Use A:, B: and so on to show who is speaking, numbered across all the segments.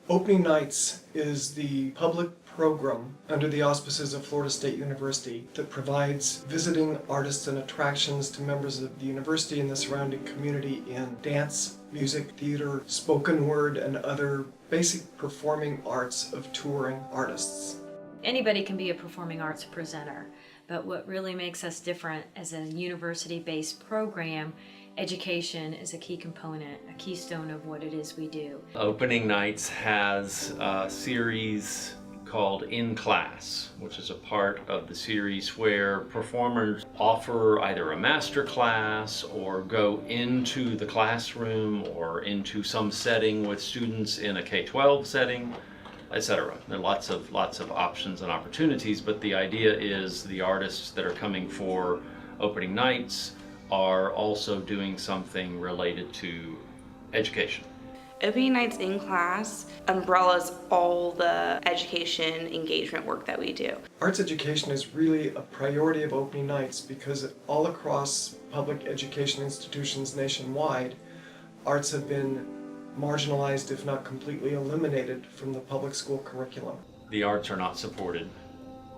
A: Opening Nights is the public program under the auspices of Florida State University that provides visiting artists and attractions to members of the university and the surrounding community in dance, music, theater, spoken word, and other basic performing arts of touring artists.
B: Anybody can be a performing arts presenter, but what really makes us different as a university-based program, education is a key component, a keystone of what it is we do.
C: Opening Nights has a series called In Class, which is a part of the series where performers offer either a master class or go into the classroom or into some setting with students in a K-12 setting, etc. There are lots of options and opportunities, but the idea is the artists that are coming for Opening Nights are also doing something related to education.
D: Opening Nights in Class umbrellas all the education engagement work that we do.
A: Arts education is really a priority of Opening Nights because all across public education institutions nationwide, arts have been marginalized, if not completely eliminated, from the public school curriculum.
C: The arts are not supported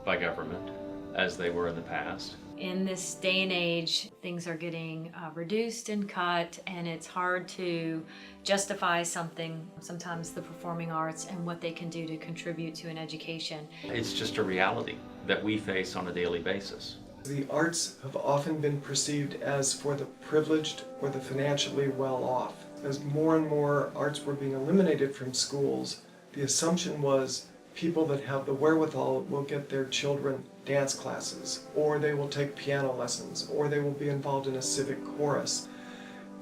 C: by government as they were in the past.
B: In this day and age, things are getting reduced and cut, and it's hard to justify something, sometimes the performing arts, and what they can do to contribute to an education.
C: It's just a reality that we face on a daily basis.
A: The arts have often been perceived as for the privileged or the financially well-off. As more and more arts were being eliminated from schools, the assumption was people that have the wherewithal will get their children dance classes, or they will take piano lessons, or they will be involved in a civic chorus.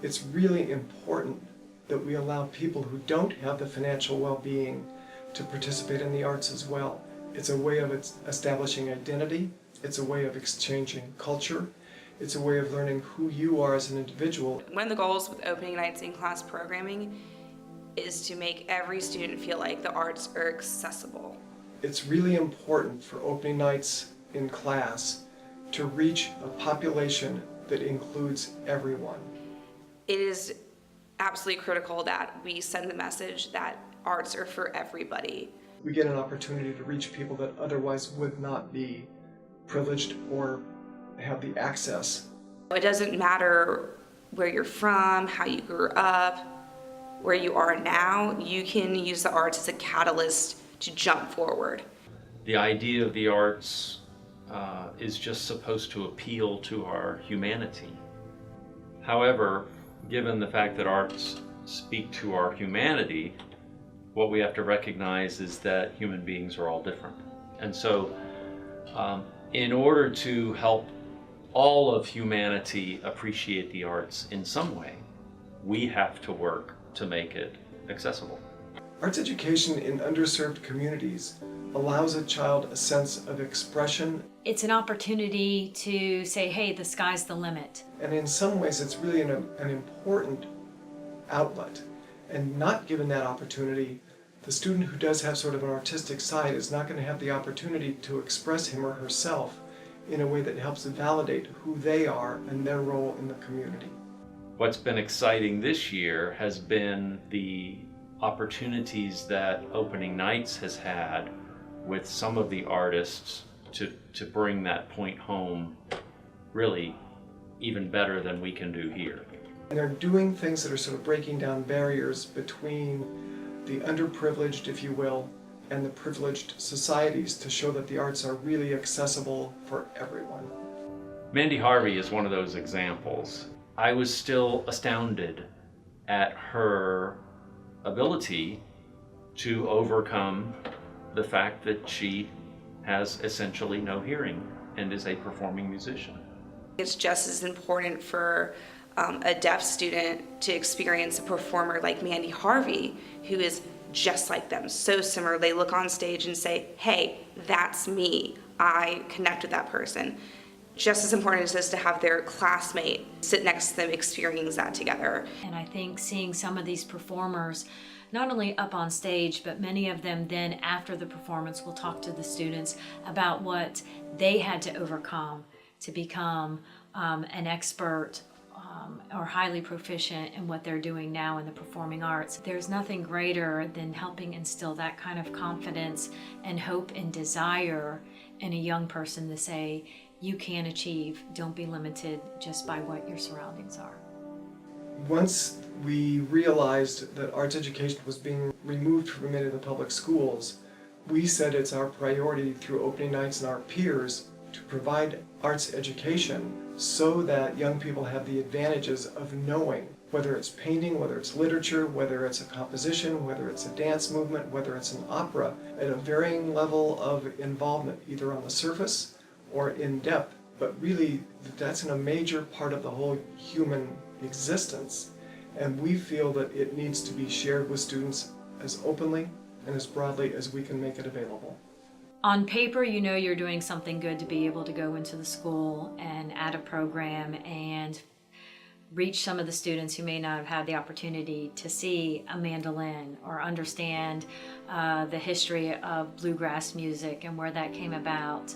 A: It's really important that we allow people who don't have the financial well-being to participate in the arts as well. It's a way of establishing identity, it's a way of exchanging culture, it's a way of learning who you are as an individual.
D: One of the goals with Opening Nights in Class programming is to make every student feel like the arts are accessible.
A: It's really important for Opening Nights in Class to reach a population that includes everyone.
D: It is absolutely critical that we send the message that arts are for everybody.
A: We get an opportunity to reach people that otherwise would not be privileged or have the access.
D: It doesn't matter where you're from, how you grew up, where you are now. You can use the arts as a catalyst to jump forward.
C: The idea of the arts is just supposed to appeal to our humanity. However, given the fact that arts speak to our humanity, what we have to recognize is that human beings are all different. And so, in order to help all of humanity appreciate the arts in some way, we have to work to make it accessible.
A: Arts education in underserved communities allows a child a sense of expression.
B: It's an opportunity to say, hey, the sky's the limit.
A: And in some ways it's really an important outlet. And not given that opportunity, the student who does have sort of an artistic side is not going to have the opportunity to express him or herself in a way that helps validate who they are and their role in the community.
C: What's been exciting this year has been the opportunities that Opening Nights has had with some of the artists to bring that point home really even better than we can do here.
A: And they're doing things that are sort of breaking down barriers between the underprivileged, if you will, and the privileged societies to show that the arts are really accessible for everyone.
C: Mandy Harvey is one of those examples. I was still astounded at her ability to overcome the fact that she has essentially no hearing and is a performing musician.
D: It's just as important for a deaf student to experience a performer like Mandy Harvey, who is just like them, so similar. They look on stage and say, hey, that's me. I connect with that person. Just as important as it is to have their classmate sit next to them, experience that together.
B: And I think seeing some of these performers, not only up on stage, but many of them then after the performance will talk to the students about what they had to overcome to become an expert or highly proficient in what they're doing now in the performing arts. There's nothing greater than helping instill that kind of confidence and hope and desire in a young person to say, you can achieve, don't be limited just by what your surroundings are.
A: Once we realized that arts education was being removed from many of the public schools, we said it's our priority through opening nights and our peers to provide arts education so that young people have the advantages of knowing whether it's painting, whether it's literature, whether it's a composition, whether it's a dance movement, whether it's an opera, at a varying level of involvement, either on the surface or in depth. But really, that's a major part of the whole human existence. And we feel that it needs to be shared with students as openly and as broadly as we can make it available.
B: On paper, you know you're doing something good to be able to go into the school and add a program and reach some of the students who may not have had the opportunity to see a mandolin or understand the history of bluegrass music and where that came about.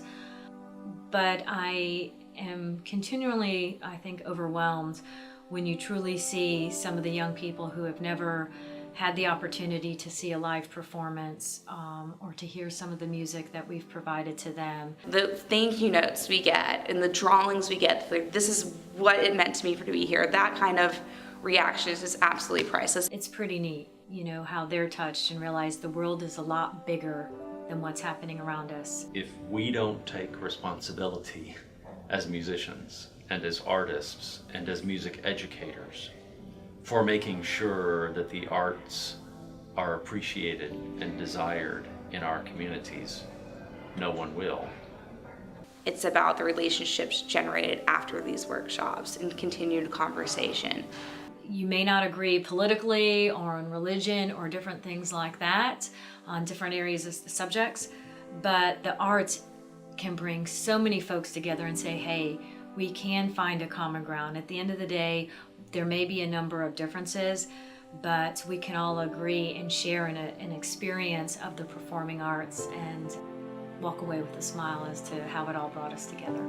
B: But I am continually, I think, overwhelmed when you truly see some of the young people who have never had the opportunity to see a live performance or to hear some of the music that we've provided to them.
D: The thank you notes we get and the drawings we get, this is what it meant to me to be here, that kind of reaction is just absolutely priceless.
B: It's pretty neat, you know, how they're touched and realize the world is a lot bigger than what's happening around us.
C: If we don't take responsibility as musicians and as artists and as music educators for making sure that the arts are appreciated and desired in our communities, no one will.
D: It's about the relationships generated after these workshops and continued conversation.
B: You may not agree politically or on religion or different things like that on different areas of the subjects, but the arts can bring so many folks together and say, hey, we can find a common ground. At the end of the day, there may be a number of differences, but we can all agree and share in an experience of the performing arts and walk away with a smile as to how it all brought us together.